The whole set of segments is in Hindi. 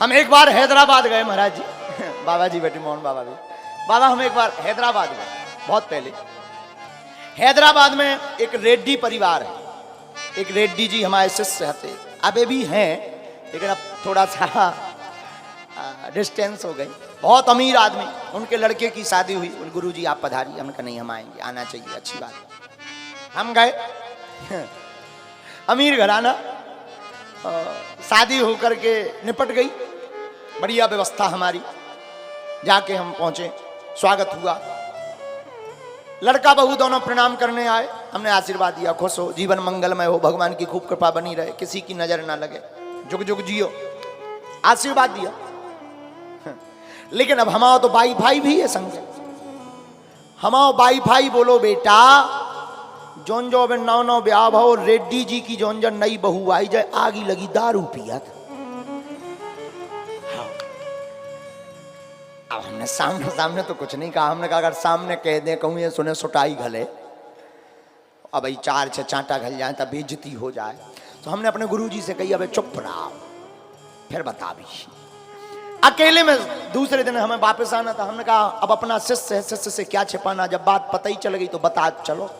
हम एक बार हैदराबाद गए महाराज जी, बाबा जी बैठे, मोहन बाबा भी। बाबा हम एक बार हैदराबाद गए, बहुत पहले। हैदराबाद में एक रेड्डी परिवार है, एक रेड्डी जी हमारे शिष्य थे, अबे भी हैं, लेकिन अब थोड़ा सा डिस्टेंस हो गई। बहुत अमीर आदमी, उनके लड़के की शादी हुई, गुरु जी आप पधारिए। हमने कहा नहीं, हम आएंगे, आना चाहिए, अच्छी बात है। हम गए, अमीर घराना, शादी होकर के निपट गई, बढ़िया व्यवस्था हमारी। जाके हम पहुंचे, स्वागत हुआ, लड़का बहू दोनों प्रणाम करने आए। हमने आशीर्वाद दिया, खुश हो, जीवन मंगलमय हो, भगवान की खूब कृपा बनी रहे, किसी की नजर ना लगे, जुग जुग जियो, आशीर्वाद दिया। लेकिन अब हमारा तो बाई भाई भी है संग, हमारा बाई भाई बोलो बेटा, जोन जो अबे नौ नौ ब्याह भाव रेड्डी जी की जोन जो नई बहू आई जाए, आगी लगी दारू पिया था। हाँ। अब हमने सामने सामने तो कुछ नहीं कहा, हमने कहा अगर सामने कह दे, कहूँ ये सुने सुटाई घले, अब भाई चार छह चांटा घल जाए तब बेइज्जती हो जाए, तो हमने अपने गुरु जी से कही अबे चुप रहा, फिर बता भी। अकेले में दूसरे दिन हमें वापस आना था, हमने कहा अब अपना शिष्य है, शिष्य से क्या छिपाना, जब बात पता ही चल गई तो बता चलो।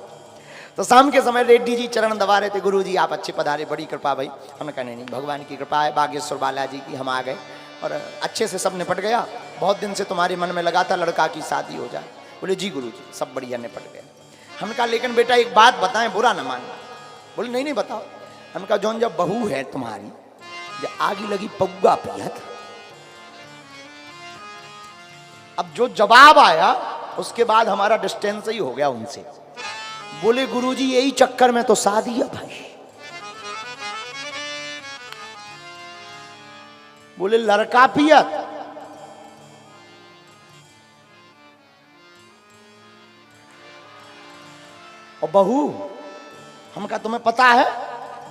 तो शाम के समय रेड्डी जी चरण दबा रहे थे, गुरु जी आप अच्छे पधारे, बड़ी कृपा भाई। हमने कहा नहीं, भगवान की कृपा है, बागेश्वर बालाजी की, हम आ गए और अच्छे से सब निपट गया। बहुत दिन से तुम्हारे मन में लगा था लड़का की शादी हो जाए। बोले जी गुरु जी, सब बढ़िया निपट गया। हमने कहा लेकिन बेटा एक बात बताएं, बुरा ना मानना। बोले नहीं नहीं बताओ। हमने कहा जौन जब बहू है तुम्हारी, जब आगी लगी पौगा पिया था। अब जो जवाब आया उसके बाद हमारा डिस्टेंस ही हो गया उनसे। बोले गुरुजी यही चक्कर में तो शादी है भाई। बोले लड़का पिया और बहू, हम कहा तुम्हें पता है?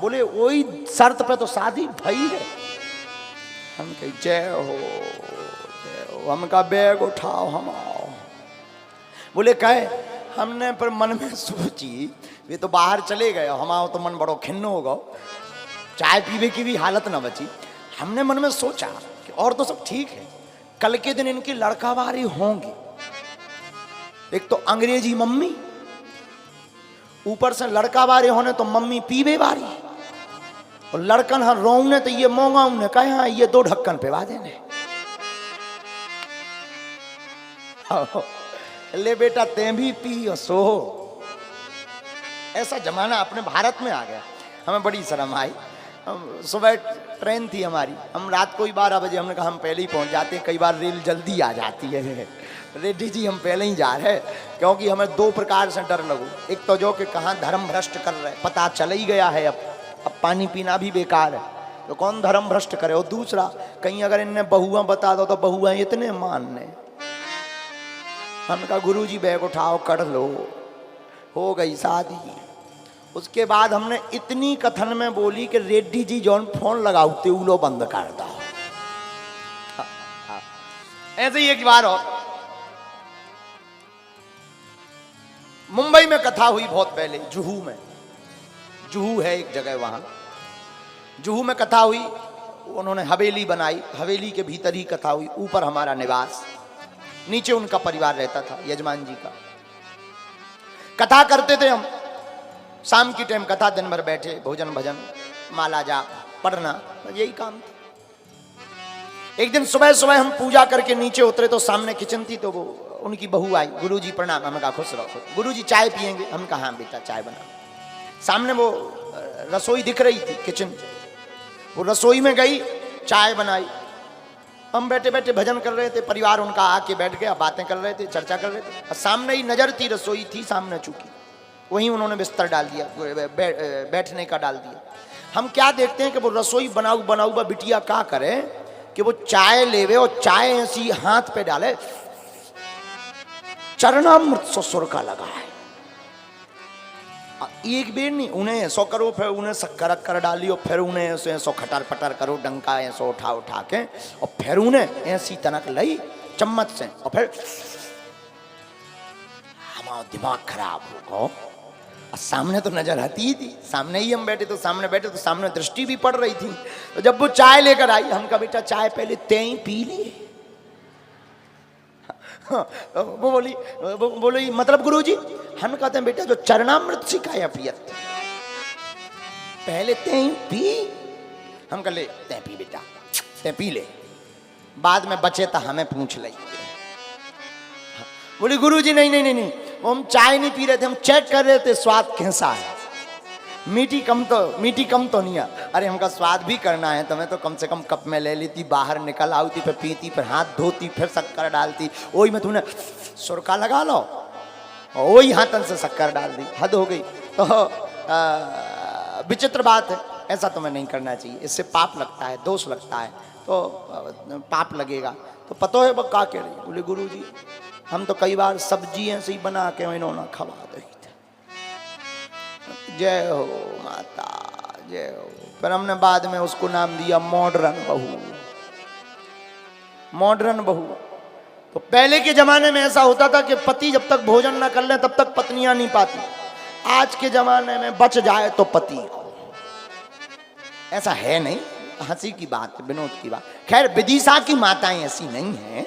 बोले वही शर्त पे तो शादी भई है। हम कहे जय हो। हम कहा बैग उठाओ हम आओ। बोले कहे हमने पर मन में सोची वे तो बाहर चले गए, हमारा तो मन बड़ो खिन्न हो गया, चाय पीने की भी हालत ना बची। हमने मन में सोचा कि और तो सब ठीक है, कल के दिन इनकी लड़कावारी होंगी। एक तो अंग्रेजी मम्मी, ऊपर से लड़कावारी होने तो मम्मी पीवे वारी, और लड़कन हाँ रोने तो ये मोंगा उन्हें कहे हाँ ये दो ढक्कन पे वादे ने। ले बेटा ते भी पी और सो। ऐसा जमाना अपने भारत में आ गया। हमें बड़ी शर्म आई। हम सुबह ट्रेन थी हमारी, हम रात को ही 12 बजे, हमने कहा हम पहले ही पहुंच जाते हैं, कई बार रेल जल्दी आ जाती है। रेड्डी जी हम पहले ही जा रहे हैं, क्योंकि हमें दो प्रकार से डर लगो। एक तो जो कि कहाँ धर्म भ्रष्ट कर रहे, पता चल ही गया है, अब पानी पीना भी बेकार है, तो कौन धर्म भ्रष्ट करे। और दूसरा कहीं अगर इनने बहुआ बता दो तो बहुआ इतने मानने। हमने कहा गुरु जी बैग उठाओ कर लो, हो गई शादी। उसके बाद हमने इतनी कथन में बोली कि रेड्डी जी जौन फोन लगाते उलो बंद कर दो। ऐसे ही एक बार और मुंबई में कथा हुई बहुत पहले, जुहू में। जुहू है एक जगह, वहां जुहू में कथा हुई। उन्होंने हवेली बनाई, हवेली के भीतर ही कथा हुई। ऊपर हमारा निवास, नीचे उनका परिवार रहता था, यजमान जी का। कथा करते थे हम, शाम की टाइम कथा, दिन भर बैठे, भोजन भजन, माला जाप पढ़ना, यही काम था। एक दिन सुबह सुबह हम पूजा करके नीचे उतरे तो सामने किचन थी, तो वो उनकी बहू आई। गुरुजी प्रणाम। हमने कहा खुश रहो। गुरुजी चाय पियेंगे? हम कहा हाँ बेटा चाय बना। सामने वो रसोई दिख रही थी, किचन। वो रसोई में गई, चाय बनाई। हम बैठे बैठे भजन कर रहे थे, परिवार उनका आके बैठ गया, बातें कर रहे थे, चर्चा कर रहे थे। सामने ही नजर थी, रसोई थी सामने, चूंकि वहीं उन्होंने बिस्तर डाल दिया, बैठने का डाल दिया। हम क्या देखते हैं कि वो रसोई बनाऊ बनाऊ बिटिया क्या करे कि वो चाय लेवे और चाय ऐसी हाथ पे डाले, चरणामृत ससुर का लगा है। एक बेर नहीं, उन्हें ऐसो करो, फिर उन्हें शक्कर कर डाली, और फिर उन्हें ऐसो खटर पटर करो, डंका ऐसो उठा उठा के, और फिर उन्हें ऐसी तनक लाई चम्मच से, और फिर हमारा दिमाग खराब हो गो। सामने तो नजर आती ही थी, सामने ही हम बैठे तो सामने बैठे तो सामने दृष्टि भी पड़ रही थी। तो जब वो चाय लेकर आई, हम कहा बेटा चाय पहले तेई पी लिए। वो बोली मतलब गुरुजी? हम कहते हैं बेटा जो चरणामृत सिखाया पियत पहले तेई पी। हम कह ले ते पी बेटा, ते पी ले, बाद में बचे तो हमें पूछ ले। बोली गुरुजी नहीं नहीं नहीं नहीं, वो हम चाय नहीं पी रहे थे, हम चेक कर रहे थे स्वाद कैसा है, मीठी कम तो नहीं है। अरे हमका स्वाद भी करना है तो मैं तो कम से कम कप में ले लेती, बाहर निकल आती, फिर पीती, फिर हाथ धोती, फिर शक्कर डालती। वही में तूने सुरका लगा लो, वही हाथन से शक्कर डाल दी, हद हो गई। तो विचित्र बात है, ऐसा तुम्हें नहीं करना चाहिए, इससे पाप लगता है, दोष लगता है, तो पाप लगेगा। तो पतो है बक्का कह रही, बोले गुरुजी हम तो कई बार सब्जी ऐसे ही बना के इन्होंने खवा दी थे। जय हो माता, जय हो। फिर हमने बाद में उसको नाम दिया मॉडर्न बहू। मॉडर्न बहू। तो पहले के जमाने में ऐसा होता था कि पति जब तक भोजन न कर ले तब तक पत्नियां नहीं पाती। आज के जमाने में बच जाए तो पति को, ऐसा है नहीं, हंसी की बात, विनोद की बात। खैर विदिशा की माताएं ऐसी नहीं हैं,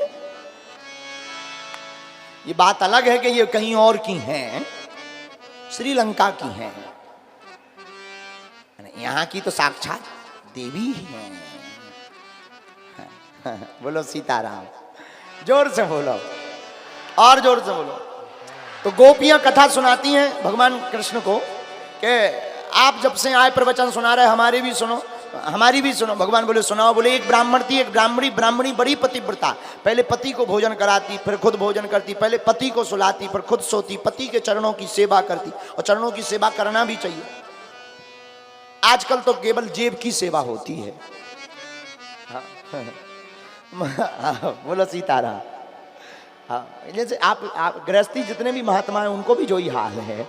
ये बात अलग है कि ये कहीं और की हैं, श्रीलंका की हैं, यहां की तो साक्षात देवी हैं। बोलो सीताराम, जोर से बोलो, और जोर से बोलो। तो गोपियां कथा सुनाती हैं भगवान कृष्ण को कि आप जब से आए प्रवचन सुना रहे, हमारी भी सुनो। भगवान बोले सुनाओ। बोले एक ब्राह्मण थी, एक ब्राह्मणी बड़ी पतिव्रता, पहले पति को भोजन कराती, फिर खुद भोजन करती, पहले पति को सुलाती, फिर खुद सोती, पति के चरणों की सेवा करती। और चरणों की सेवा करना भी चाहिए, आजकल तो केवल जेब की सेवा होती है। बोलो सीताराम। हाँ, जैसे आप गृहस्थी जितने भी महात्मा हैं उनको भी जो ही हाल है।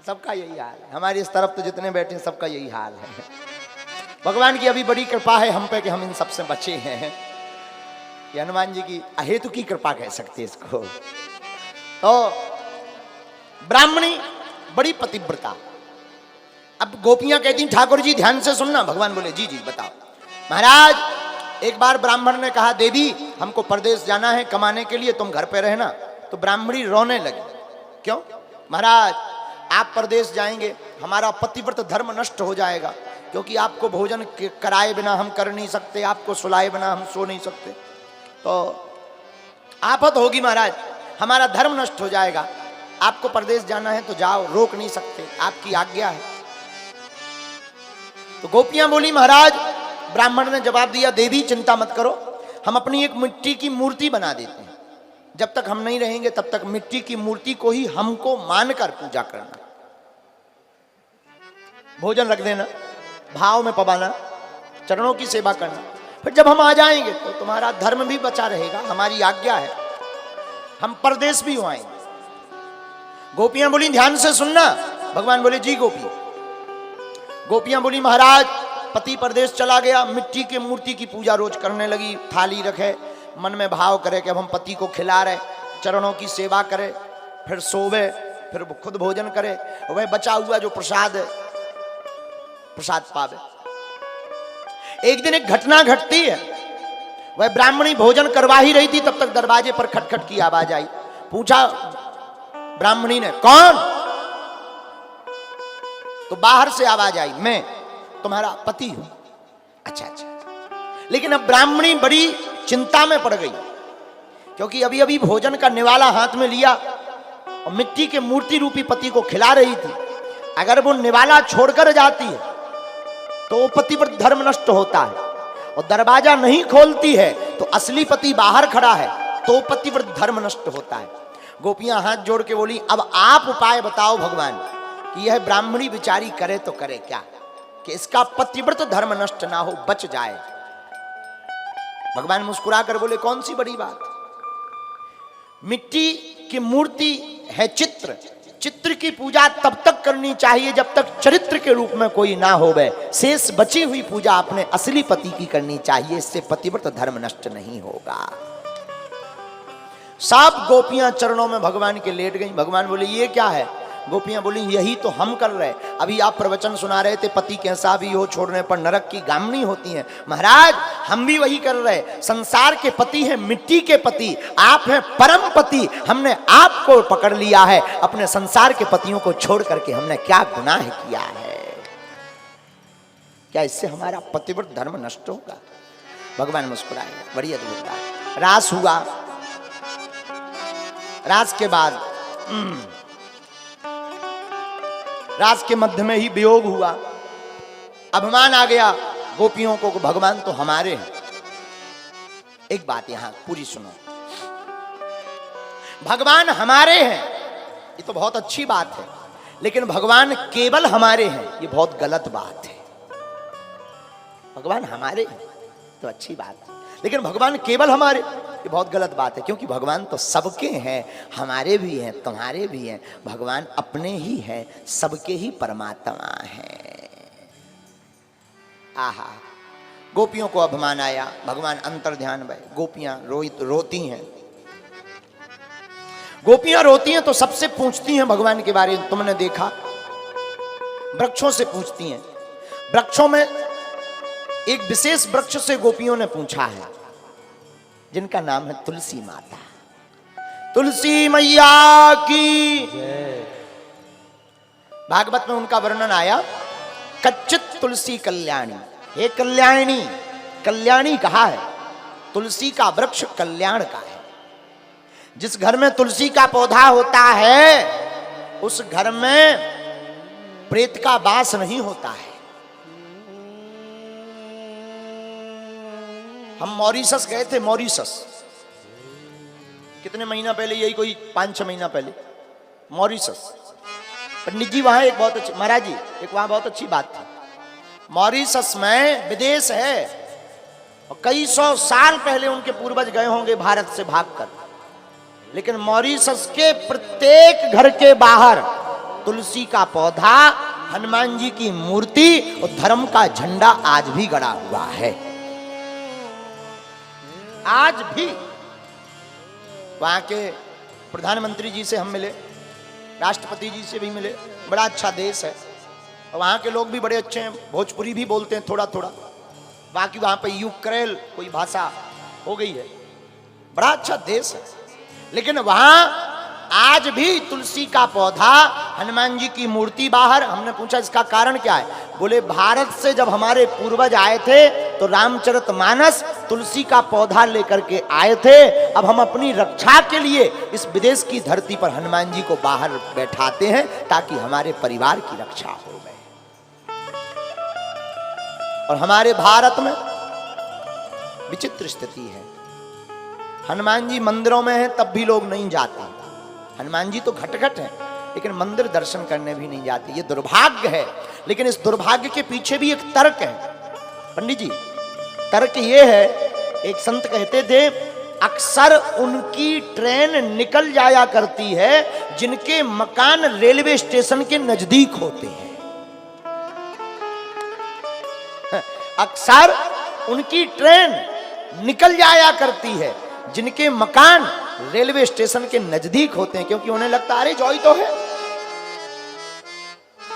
सबका यही हाल है, हमारी इस तरफ तो जितने बैठे हैं सबका यही हाल है। भगवान की अभी बड़ी कृपा है हम पे कि हम इन सबसे बचे हैं। ये हनुमान जी की अहेतु की कृपा कह सकते इसको। तो ब्राह्मणी बड़ी पतिव्रता। अब गोपियां कहती ठाकुर जी ध्यान से सुनना। भगवान बोले जी जी बताओ। महाराज एक बार ब्राह्मण ने कहा देवी हमको परदेश जाना है कमाने के लिए, तुम घर पे रहना। तो ब्राह्मणी रोने लगी। क्यों? महाराज आप परदेश जाएंगे, हमारा पतिव्रत धर्म नष्ट हो जाएगा, क्योंकि आपको भोजन कराए बिना हम कर नहीं सकते, आपको सुलाए बिना हम सो नहीं सकते, तो आफत होगी महाराज, हमारा धर्म नष्ट हो जाएगा। आपको परदेश जाना है तो जाओ, रोक नहीं सकते, आपकी आज्ञा है। तो गोपियां बोली महाराज, ब्राह्मण ने जवाब दिया देवी चिंता मत करो, हम अपनी एक मिट्टी की मूर्ति बना देते हैं, जब तक हम नहीं रहेंगे तब तक मिट्टी की मूर्ति को ही हमको मानकर पूजा करना, भोजन रख देना, भाव में पवाना, चरणों की सेवा करना। फिर जब हम आ जाएंगे तो तुम्हारा धर्म भी बचा रहेगा, हमारी आज्ञा है, हम परदेश भी हो आएंगे। गोपियां बोली ध्यान से सुनना। भगवान बोले जी गोपी। गोपियां बोली महाराज पति परदेश चला गया, मिट्टी की मूर्ति की पूजा रोज करने लगी, थाली रखे, मन में भाव करे कि अब हम पति को खिला रहे, चरणों की सेवा करे, फिर सोवे, फिर खुद भोजन करे, वह बचा हुआ जो प्रसाद है प्रसाद पावे। एक दिन एक घटना घटती है, वह ब्राह्मणी भोजन करवा ही रही थी, तब तक दरवाजे पर खटखट की आवाज आई। पूछा ब्राह्मणी ने कौन? तो बाहर से आवाज आई मैं तुम्हारा पति हूं। अच्छा अच्छा। लेकिन अब ब्राह्मणी बड़ी चिंता में पड़ गई, क्योंकि अभी अभी भोजन का निवाला हाथ में लिया और मिट्टी के मूर्ति रूपी पति को खिला रही थी। अगर वो निवाला छोड़कर जाती है तो पति पर धर्म नष्ट होता है, और दरवाजा नहीं खोलती है तो असली पति बाहर खड़ा है तो पति पर धर्म नष्ट होता है। गोपियां हाथ जोड़ के बोली अब आप उपाय बताओ भगवान कि यह ब्राह्मणी बिचारी करे तो करे क्या, कि इसका पतिव्रत धर्म नष्ट ना हो, बच जाए। भगवान मुस्कुरा कर बोले कौन सी बड़ी बात, मिट्टी की मूर्ति है चित्र, चित्र की पूजा तब तक करनी चाहिए जब तक चरित्र के रूप में कोई ना होवे, शेष बची हुई पूजा अपने असली पति की करनी चाहिए, इससे पतिव्रत धर्म नष्ट नहीं होगा। सब गोपियां चरणों में भगवान के लेट गई। भगवान बोले ये क्या है? गोपियां बोली यही तो हम कर रहे। अभी आप प्रवचन सुना रहे थे, पति कैसा भी हो छोड़ने पर नरक की गामनी होती है। महाराज हम भी वही कर रहे। संसार के पति हैं मिट्टी के पति, आप हैं परम पति। हमने आपको पकड़ लिया है, अपने संसार के पतियों को छोड़ करके हमने क्या गुनाह किया है? क्या इससे हमारा पतिव्रत धर्म नष्ट होगा? भगवान मुस्कुराए। बड़ी अद्भुत बात। रास हुआ, रास के बाद रास के मध्य में ही वियोग हुआ। अभिमान आ गया गोपियों को, भगवान तो हमारे हैं। एक बात यहां पूरी सुनो, भगवान हमारे हैं ये तो बहुत अच्छी बात है, लेकिन भगवान केवल हमारे हैं ये बहुत गलत बात है। भगवान हमारे हैं तो अच्छी बात है, लेकिन भगवान केवल हमारे ये बहुत गलत बात है, क्योंकि भगवान तो सबके हैं, हमारे भी हैं, तुम्हारे भी हैं। भगवान अपने ही हैं, सबके ही परमात्मा हैं। आहा, गोपियों को अभिमान आया, भगवान अंतर ध्यान भय। गोपियां रोती हैं। गोपियां रोती हैं तो सबसे पूछती हैं भगवान के बारे में। तुमने देखा वृक्षों से पूछती हैं। वृक्षों में एक विशेष वृक्ष से गोपियों ने पूछा है, जिनका नाम है तुलसी माता। तुलसी मैया की भागवत में उनका वर्णन आया, कच्चित तुलसी कल्याणी। हे कल्याणी, कल्याणी कहा है? तुलसी का वृक्ष कल्याण का है। जिस घर में तुलसी का पौधा होता है उस घर में प्रेत का वास नहीं होता है। हम मॉरिशस गए थे, मॉरिशस कितने महीना पहले, यही कोई 5-6 महीना पहले। मॉरिशस पंडित जी वहां एक बहुत अच्छी, महाराज जी एक वहां बहुत अच्छी बात थी। मॉरिशस में विदेश है और कई 100 साल पहले उनके पूर्वज गए होंगे भारत से भागकर, लेकिन मॉरिशस के प्रत्येक घर के बाहर तुलसी का पौधा, हनुमान जी की मूर्ति और धर्म का झंडा आज भी गड़ा हुआ है। आज भी वहां के प्रधानमंत्री जी से हम मिले, राष्ट्रपति जी से भी मिले। बड़ा अच्छा देश है और वहां के लोग भी बड़े अच्छे हैं, भोजपुरी भी बोलते हैं थोड़ा थोड़ा। बाकी वहां पे यूक्रेल कोई भाषा हो गई है। बड़ा अच्छा देश है, लेकिन वहां आज भी तुलसी का पौधा, हनुमान जी की मूर्ति बाहर। हमने पूछा इसका कारण क्या है? बोले भारत से जब हमारे पूर्वज आए थे तो रामचरितमानस तुलसी का पौधा लेकर के आए थे। अब हम अपनी रक्षा के लिए इस विदेश की धरती पर हनुमान जी को बाहर बैठाते हैं ताकि हमारे परिवार की रक्षा हो गए। और हमारे भारत में विचित्र स्थिति है, हनुमान जी मंदिरों में हैं तब भी लोग नहीं जाते। हनुमान जी तो घट-घट हैं, लेकिन मंदिर दर्शन करने भी नहीं जाते। ये दुर्भाग्य है, लेकिन इस दुर्भाग्य के पीछे भी एक तर्क है पंडित जी। तर्क ये है, एक संत कहते थे, अक्सर उनकी ट्रेन निकल जाया करती है जिनके मकान रेलवे स्टेशन के नजदीक होते हैं। अक्सर उनकी ट्रेन निकल जाया करती है जिनके मकान रेलवे स्टेशन के नजदीक होते हैं, क्योंकि उन्हें लगता है अरे जॉय तो है,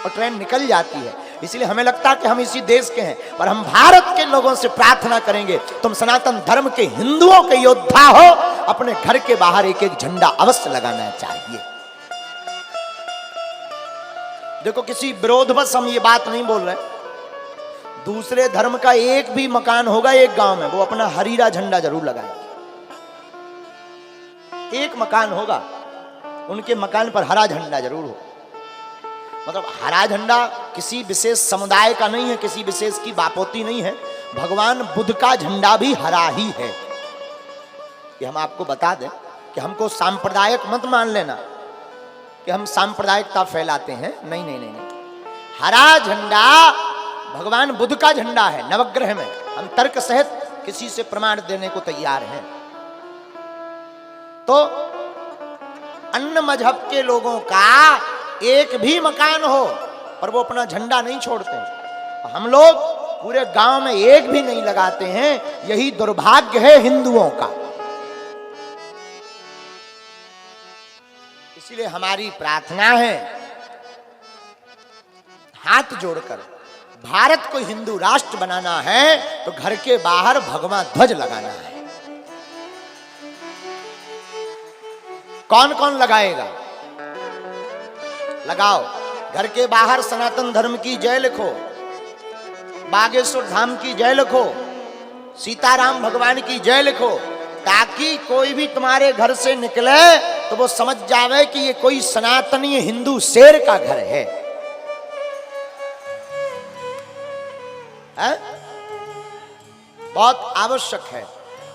और ट्रेन निकल जाती है। इसलिए हमें लगता है कि हम इसी देश के हैं, पर हम भारत के लोगों से प्रार्थना करेंगे, तुम सनातन धर्म के हिंदुओं के योद्धा हो, अपने घर के बाहर एक एक झंडा अवश्य लगाना चाहिए। देखो किसी विरोधवश हम ये बात नहीं बोल रहे, दूसरे धर्म का एक भी मकान होगा एक गांव में, वो अपना हरीरा झंडा जरूर लगाएंगे। एक मकान होगा, उनके मकान पर हरा झंडा जरूर हो। मतलब हरा झंडा किसी विशेष समुदाय का नहीं है, किसी विशेष की बापोती नहीं है। भगवान बुद्ध का झंडा भी हरा ही है। ये हम आपको बता दें कि हमको सांप्रदायिक मत मान लेना कि हम सांप्रदायिकता फैलाते हैं। नहीं नहीं नहीं, नहीं। हरा झंडा भगवान बुद्ध का झंडा है नवग्रह में। हम तर्क सहित किसी से प्रमाण देने को तैयार हैं। तो अन्य मजहब के लोगों का एक भी मकान हो पर वो अपना झंडा नहीं छोड़ते। हम लोग पूरे गांव में एक भी नहीं लगाते हैं। यही दुर्भाग्य है हिंदुओं का। इसलिए हमारी प्रार्थना है, हाथ जोड़कर, भारत को हिंदू राष्ट्र बनाना है तो घर के बाहर भगवा ध्वज लगाना है। कौन कौन लगाएगा? लगाओ। घर के बाहर सनातन धर्म की जय लिखो, बागेश्वर धाम की जय लिखो, सीताराम भगवान की जय लिखो, ताकि कोई भी तुम्हारे घर से निकले तो वो समझ जावे कि ये कोई सनातनी हिंदू शेर का घर है। बहुत आवश्यक है।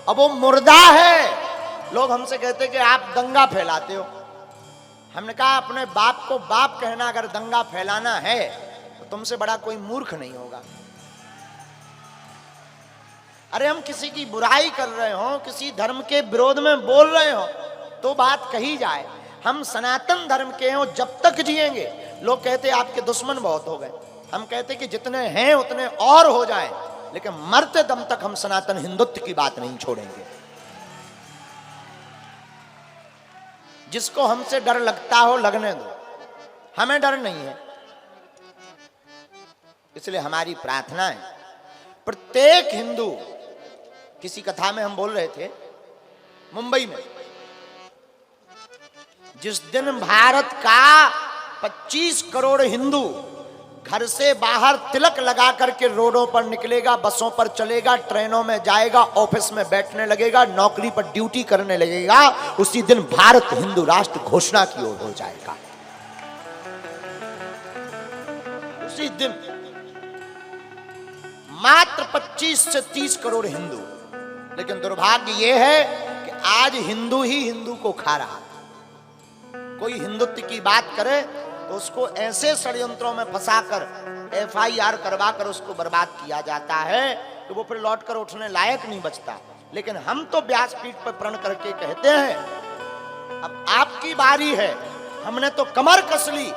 अब वो मुर्दा है। लोग हमसे कहते कि आप दंगा फैलाते हो। हमने कहा अपने बाप को बाप कहना अगर दंगा फैलाना है तो तुमसे बड़ा कोई मूर्ख नहीं होगा। अरे हम किसी की बुराई कर रहे हो, किसी धर्म के विरोध में बोल रहे हो तो बात कही जाए। हम सनातन धर्म के हो जब तक जिएंगे। लोग कहते आपके दुश्मन बहुत हो गए। हम कहते कि जितने हैं उतने और हो जाएं, लेकिन मरते दम तक हम सनातन हिंदुत्व की बात नहीं छोड़ेंगे। जिसको हमसे डर लगता हो लगने दो, हमें डर नहीं है। इसलिए हमारी प्रार्थना है प्रत्येक हिंदू, किसी कथा में हम बोल रहे थे मुंबई में, जिस दिन भारत का 25 करोड़ हिंदू घर से बाहर तिलक लगा करके रोडों पर निकलेगा, बसों पर चलेगा, ट्रेनों में जाएगा, ऑफिस में बैठने लगेगा, नौकरी पर ड्यूटी करने लगेगा, उसी दिन भारत हिंदू राष्ट्र घोषणा की ओर हो जाएगा। उसी दिन मात्र 25 से 30 करोड़ हिंदू। लेकिन दुर्भाग्य यह है कि आज हिंदू ही हिंदू को खा रहा है। कोई हिंदुत्व की बात करे तो उसको ऐसे षड्यंत्रों में फंसाकर FIR करवाकर उसको बर्बाद किया जाता है कि वो फिर लौट कर उठने लायक नहीं बचता। लेकिन हम तो व्यासपीठ पर प्रण करके कहते हैं अब आपकी बारी है। हमने तो कमर कस ली,